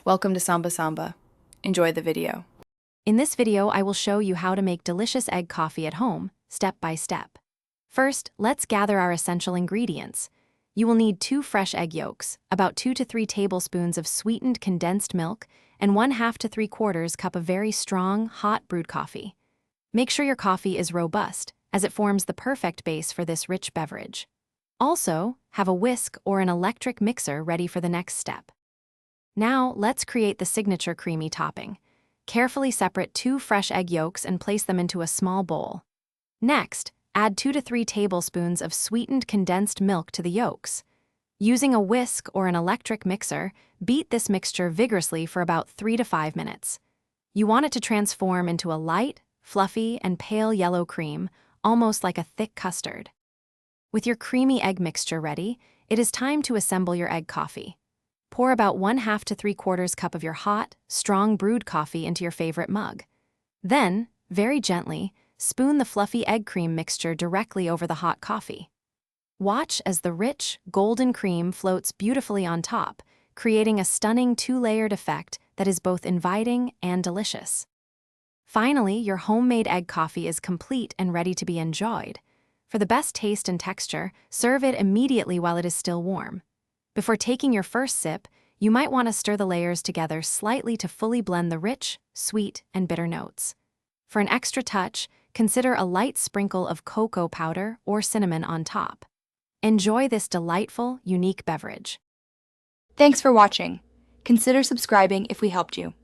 Welcome to Samba Samba. Enjoy the video. In this video, I will show you how to make delicious egg coffee at home, step by step. First, let's gather our essential ingredients. You will need 2 fresh egg yolks, about 2 to 3 tablespoons of sweetened condensed milk, and 1/2 to 3/4 cup of very strong, hot brewed coffee. Make sure your coffee is robust, as it forms the perfect base for this rich beverage. Also, have a whisk or an electric mixer ready for the next step. Now, let's create the signature creamy topping. Carefully separate 2 fresh egg yolks and place them into a small bowl. Next, add 2 to 3 tablespoons of sweetened condensed milk to the yolks. Using a whisk or an electric mixer, beat this mixture vigorously for about 3 to 5 minutes. You want it to transform into a light, fluffy, and pale yellow cream, almost like a thick custard. With your creamy egg mixture ready, it is time to assemble your egg coffee. Pour about 1/2 to 3/4 cup of your hot, strong brewed coffee into your favorite mug. Then, very gently, spoon the fluffy egg cream mixture directly over the hot coffee. Watch as the rich, golden cream floats beautifully on top, creating a stunning 2-layered effect that is both inviting and delicious. Finally, your homemade egg coffee is complete and ready to be enjoyed. For the best taste and texture, serve it immediately while it is still warm. Before taking your first sip, you might want to stir the layers together slightly to fully blend the rich, sweet, and bitter notes. For an extra touch, consider a light sprinkle of cocoa powder or cinnamon on top. Enjoy this delightful, unique beverage. Thanks for watching. Consider subscribing if we helped you.